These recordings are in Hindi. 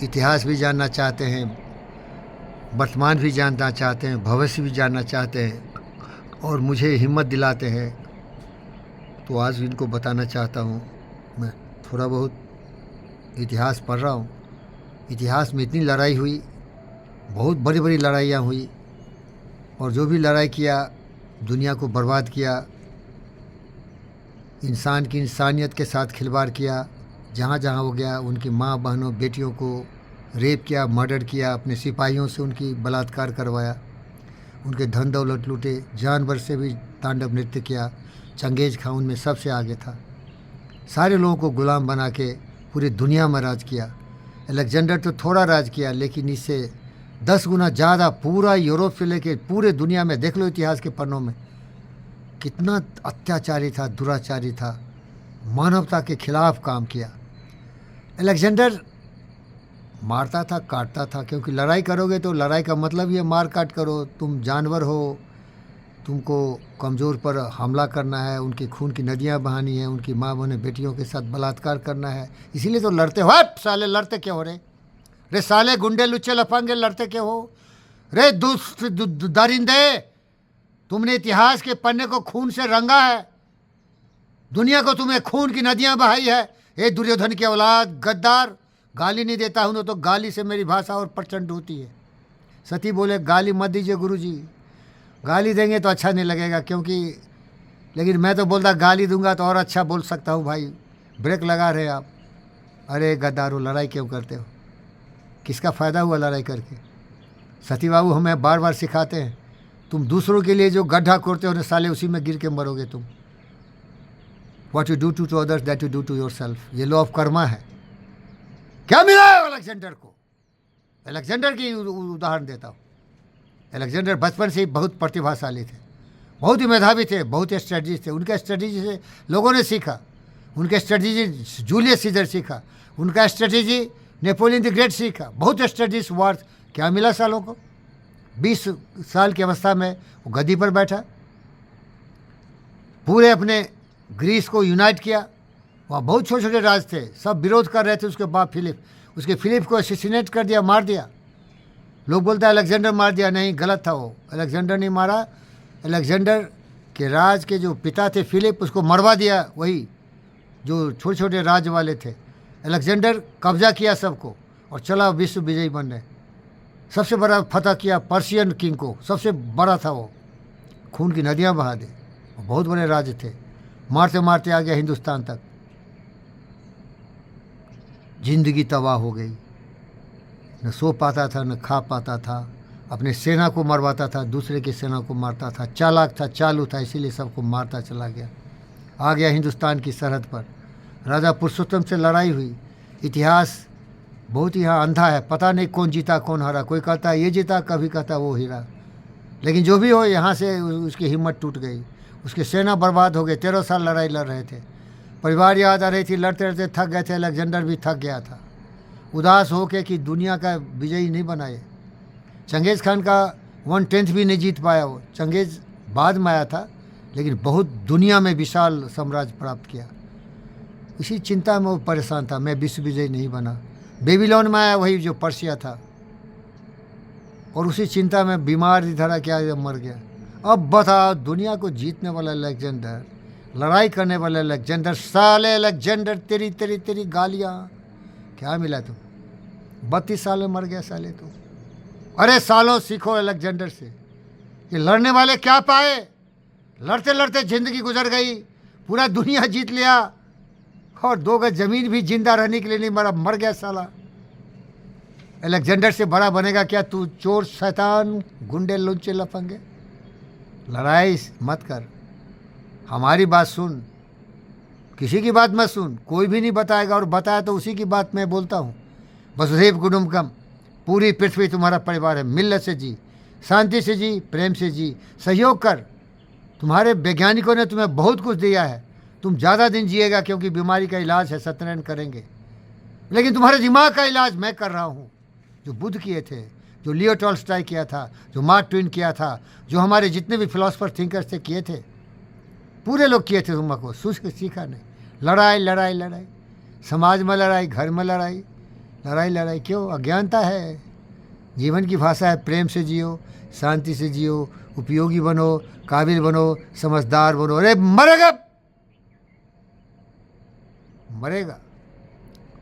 इतिहास भी जानना चाहते हैं, वर्तमान भी जानना चाहते हैं, भविष्य भी जानना चाहते हैं और मुझे हिम्मत दिलाते हैं। तो आज इनको बताना चाहता हूँ। मैं थोड़ा बहुत इतिहास पढ़ रहा हूँ। इतिहास में इतनी लड़ाई हुई, बहुत बड़ी बड़ी लड़ाइयाँ हुई, और जो भी लड़ाई किया दुनिया को बर्बाद किया, इंसान की इंसानियत के साथ खिलवाड़ किया। जहाँ जहाँ हो गया उनकी माँ बहनों बेटियों को रेप किया, मर्डर किया, अपने सिपाहियों से उनकी बलात्कार करवाया, उनके धन दौलत लूटे, जानवर से भी तांडव नृत्य किया। चंगेज़ खां उनमें सबसे आगे था। सारे लोगों को गुलाम बना के पूरी दुनिया में राज किया। अलेक्जेंडर तो थोड़ा राज किया, लेकिन इससे 10 गुना ज़्यादा पूरा यूरोप से लेके पूरे दुनिया में देख लो इतिहास के पन्नों में कितना अत्याचारी था, दुराचारी था, मानवता के खिलाफ काम किया। अलेक्जेंडर मारता था, काटता था, क्योंकि लड़ाई करोगे तो लड़ाई का मतलब ये मार काट करो। तुम जानवर हो, तुमको कमज़ोर पर हमला करना है, उनके खून की नदियाँ बहानी है, उनकी माँ बहनें बेटियों के साथ बलात्कार करना है। इसीलिए तो लड़ते हो। हट साले, लड़ते क्यों हो रे साले, गुंडे लुच्चे लफंगे, लड़ते क्यों हो रे दरिंदे? तुमने इतिहास के पन्ने को खून से रंगा है, दुनिया को तुम्हें खून की नदियां बहाई है। ए दुर्योधन की औलाद, गद्दार। गाली नहीं देता हूं तो गाली से मेरी भाषा और प्रचंड होती है। सती बोले गाली मत दीजिए गुरुजी, गाली देंगे तो अच्छा नहीं लगेगा, क्योंकि लेकिन मैं तो बोलता गाली दूंगा तो और अच्छा बोल सकता हूँ। भाई ब्रेक लगा रहे आप। अरे गद्दारो, लड़ाई क्यों करते हो? किसका फ़ायदा हुआ लड़ाई करके? सती बाबू हमें बार बार सिखाते हैं, तुम दूसरों के लिए जो गड्ढा खोदते हो ना साले, उसी में गिर के मरोगे तुम। What you do to others that you do to yourself, ये लॉ ऑफ कर्मा है। क्या मिला है अलेक्जेंडर को? अलेक्जेंडर की उदाहरण देता हूँ। अलेक्जेंडर बचपन से ही बहुत प्रतिभाशाली थे, बहुत ही मेधावी थे, बहुत ही स्ट्रेटजी थे। उनके स्ट्रेटजी से लोगों ने सीखा, उनके स्ट्रेटजी जूलियस सीजर सीखा, उनका स्ट्रेटजी नेपोलियन द ग्रेट सीखा, बहुत स्ट्रेटजीज वार्स। क्या मिला सालों को? 20 साल की अवस्था में वो गद्दी पर बैठा, पूरे अपने ग्रीस को यूनाइट किया। वहाँ बहुत छोटे छोटे राज थे, सब विरोध कर रहे थे उसके बाप फिलिप। उसके फिलिप को एसिसिनेट कर दिया, मार दिया। लोग बोलते हैं अलेक्जेंडर मार दिया, नहीं, गलत था वो। अलेक्जेंडर नहीं मारा, अलेक्जेंडर के राज के जो पिता थे फिलिप, उसको मरवा दिया, वही जो छोटे छोटे राज वाले थे। अलेक्जेंडर कब्जा किया सबको और चला विश्व विजयी बनने। सबसे बड़ा फतह किया पर्शियन किंग को, सबसे बड़ा था वो, खून की नदियाँ बहा दी। बहुत बड़े राज थे, मारते मारते आ गया हिंदुस्तान तक। जिंदगी तबाह हो गई, न सो पाता था न खा पाता था, अपने सेना को मरवाता था, दूसरे की सेना को मारता था, चालाक था, चालू था, इसीलिए सबको मारता चला गया। आ गया हिंदुस्तान की सरहद पर, राजा पुरुषोत्तम से लड़ाई हुई। इतिहास बहुत यहाँ अंधा है, पता नहीं कौन जीता कौन हारा। कोई कहता है ये जीता, कभी कहता वो हीरा। लेकिन जो भी हो, यहाँ से उसकी हिम्मत टूट गई, उसकी सेना बर्बाद हो गई। 13 साल लड़ाई लड़ रहे थे, परिवार याद आ रही थी, लड़ते लड़ते थक गए थे। अलेक्जेंडर भी थक गया था, उदास हो के कि दुनिया का विजयी नहीं बनाए। चंगेज़ खान का 1/10 भी नहीं जीत पाया वो। चंगेज़ बाद में आया था, लेकिन बहुत दुनिया में विशाल साम्राज्य प्राप्त किया। इसी चिंता में वो परेशान था, मैं विश्व विजयी नहीं बना। बेबीलोन में आया, वही जो पर्शिया था, और उसी चिंता में बीमार धरा क्या मर गया। अब बताओ, दुनिया को जीतने वाला अलेक्जेंडर, लड़ाई करने वाला अलेक्जेंडर, साले अलेक्जेंडर, तेरी तेरी तेरी गालियाँ। क्या मिला तुम? 32 साल में मर गया साले तू। अरे सालों सीखो अलेक्जेंडर से कि लड़ने वाले क्या पाए। लड़ते लड़ते जिंदगी गुजर गई, पूरा दुनिया जीत लिया, और 2 गज जमीन भी जिंदा रहने के लिए नहीं मरा, मर गया साला। अलेक्जेंडर से बड़ा बनेगा क्या तू? चोर, शैतान, गुंडे लुच्चे लफंगे। लड़ाई मत कर, हमारी बात सुन, किसी की बात मत सुन। कोई भी नहीं बताएगा, और बताया तो उसी की बात मैं बोलता हूँ। वसुधैव कुटुंबकम, पूरी पृथ्वी तुम्हारा परिवार है। मिल्लत से जी, शांति से जी, प्रेम से जी, सहयोग कर। तुम्हारे वैज्ञानिकों ने तुम्हें बहुत कुछ दिया है, तुम ज़्यादा दिन जिएगा, क्योंकि बीमारी का इलाज है, सत्यनारायण करेंगे। लेकिन तुम्हारे दिमाग का इलाज मैं कर रहा हूँ, जो बुद्ध किए थे, जो लियो टॉल्स्टॉय किया था, जो मार्क ट्वेन किया था, जो हमारे जितने भी फिलोसफर थिंकर्स थे किए थे, पूरे लोग किए थे। तुमको सीखा नहीं। लड़ाई लड़ाई लड़ाई, समाज में लड़ाई, घर में लड़ाई, लड़ाई लड़ाई क्यों? अज्ञानता है। जीवन की भाषा है प्रेम से जियो, शांति से जियो, उपयोगी बनो, काबिल बनो, समझदार बनो। अरे मरेगा, मरेगा।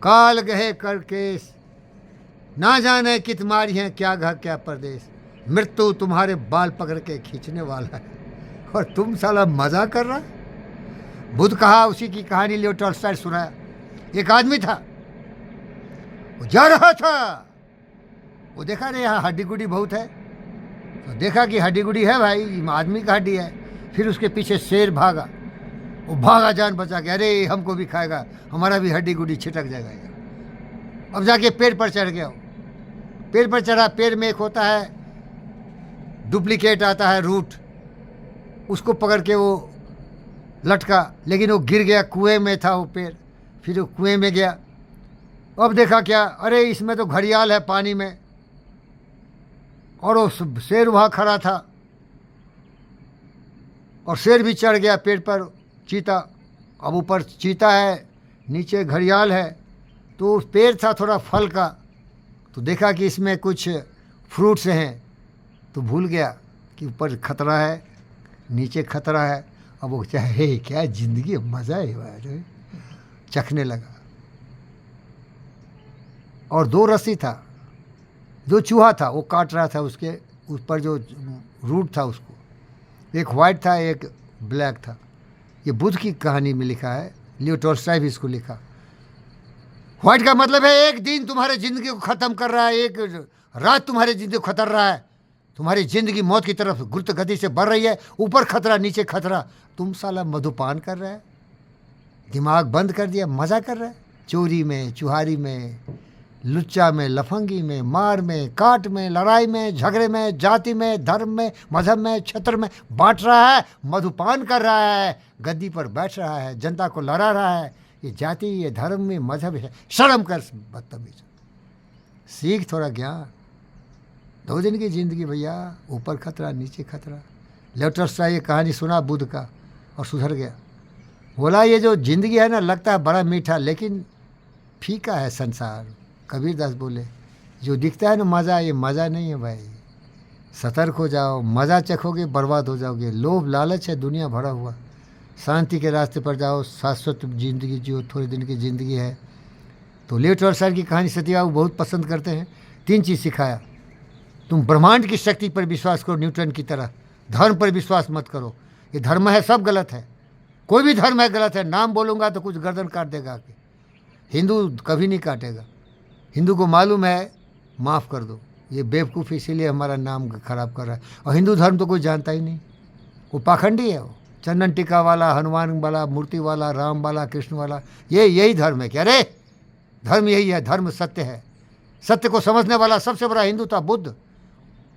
काल गहे कर केस, ना जाने कित मारी है, क्या घर क्या परदेश। मृत्यु तुम्हारे बाल पकड़ के खींचने वाला है और तुम साला मजा कर रहा है। बुद्ध कहा, उसी की कहानी लियो टॉल्स्टॉय सुनाया। एक आदमी था, वो जा रहा था, वो देखा रे यहाँ हड्डी गुड्डी बहुत है, तो देखा कि हड्डी गुड्डी है भाई, आदमी का हड्डी है। फिर उसके पीछे शेर भागा, वो भागा जान बचा के, अरे हमको भी खाएगा, हमारा भी हड्डी गुड्डी छिटक जाएगा। अब जाके पेड़ पर चढ़ गया। पेड़ पर चढ़ा, पेड़ में एक होता है डुप्लीकेट आता है रूट, उसको पकड़ के वो लटका, लेकिन वो गिर गया, कुएं में था वो पेड़। फिर वो कुएं में गया, अब देखा क्या, अरे इसमें तो घड़ियाल है पानी में, और वो शेर वहाँ खड़ा था, और शेर भी चढ़ गया पेड़ पर, चीता। अब ऊपर चीता है, नीचे घड़ियाल है, तो उस पेड़ था थोड़ा फल का, तो देखा कि इसमें कुछ फ्रूट्स हैं, तो भूल गया कि ऊपर खतरा है, नीचे खतरा है। अब वो चाहे क्या जिंदगी, मज़ा है, चखने लगा। और दो रस्सी था, जो चूहा था वो काट रहा था उसके ऊपर जो रूट था उसको, एक वाइट था एक ब्लैक था। ये बुद्ध की कहानी में लिखा है, लियो टॉल्स्टॉय भी इसको लिखा। व्हाइट का मतलब है एक दिन तुम्हारे ज़िंदगी को ख़त्म कर रहा है, एक रात तुम्हारी ज़िंदगी को खतर रहा है, तुम्हारी ज़िंदगी मौत की तरफ द्रुत गति से बढ़ रही है, ऊपर खतरा नीचे खतरा। तुम साला मधुपान कर रहा है, दिमाग बंद कर दिया, मज़ा कर रहा है, चोरी में, चुहारी में, लुच्चा में, लफंगी में, मार में, काट में, लड़ाई में, झगड़े में, जाति में, धर्म में, मजहब में, क्षेत्र में बांट रहा है, मधुपान कर रहा है, गद्दी पर बैठ रहा है, जनता को लड़ा रहा है। ये जाति, ये धर्म में, मजहब है, शर्म कर बदतमीज। सीख थोड़ा ज्ञान। 2 दिन की जिंदगी भैया, ऊपर खतरा नीचे खतरा। लियो टॉल्स्टॉय ये कहानी सुना बुद्ध का और सुधर गया। बोला ये जो जिंदगी है ना, लगता है बड़ा मीठा, लेकिन फीका है संसार। कबीरदास बोले, जो दिखता है ना मज़ा, ये मज़ा नहीं है भाई। सतर्क हो जाओ, मज़ा चखोगे बर्बाद हो जाओगे। लोभ लालच है दुनिया भरा हुआ। शांति के रास्ते पर जाओ, शाश्वत जिंदगी जियो, थोड़े दिन की ज़िंदगी है। तो लियो टॉल्स्टॉय की कहानी सत्यवादी बहुत पसंद करते हैं। 3 चीज़ सिखाया, तुम ब्रह्मांड की शक्ति पर विश्वास करो न्यूटन की तरह, धर्म पर विश्वास मत करो। ये धर्म है सब गलत है, कोई भी धर्म है गलत है। नाम बोलूँगा तो कुछ गर्दन काट देगा आके, हिंदू कभी नहीं काटेगा। हिंदू को मालूम है, माफ़ कर दो, ये बेवकूफ़ इसीलिए हमारा नाम खराब कर रहा है। और हिंदू धर्म तो कोई जानता ही नहीं, वो पाखंडी है। वो चंदन टीका वाला, हनुमान वाला, मूर्ति वाला, राम वाला, कृष्ण वाला, ये यही धर्म है क्या? अरे धर्म यही है, धर्म सत्य है। सत्य को समझने वाला सबसे बड़ा हिंदू था बुद्ध।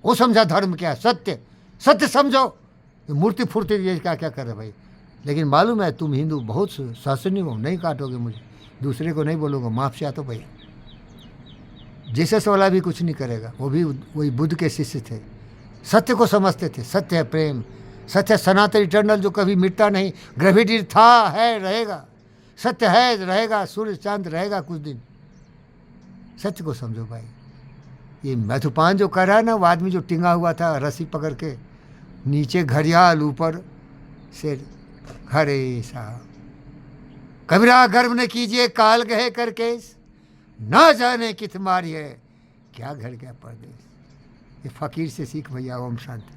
वो समझा धर्म क्या है, सत्य। सत्य समझो, मूर्ति फूर्ति ये क्या क्या कर रहे भाई। लेकिन मालूम है तुम हिंदू बहुत शासनीय हो, नहीं काटोगे मुझे, दूसरे को नहीं बोलोगे, माफ से तो भैया। जीसस वाला भी कुछ नहीं करेगा, वो भी वही बुद्ध के शिष्य थे, सत्य को समझते थे। सत्य है प्रेम, सत्य है सनातन इटर्नल जो कभी मिटता नहीं। ग्रेविटी था, है, रहेगा, सत्य है, रहेगा, सूर्य चांद रहेगा कुछ दिन। सत्य को समझो भाई। ये मधुपान जो कर रहा है ना, वो आदमी जो टिंगा हुआ था रस्सी पकड़ के, नीचे घड़ियाल, ऊपर शेर। हरे साहब, कबीरा गर्व न कीजिए काल गहे करके, ना जाने कित मारी है, क्या घर क्या परदेश। ये फकीर से सीख भैया। ओम शांति।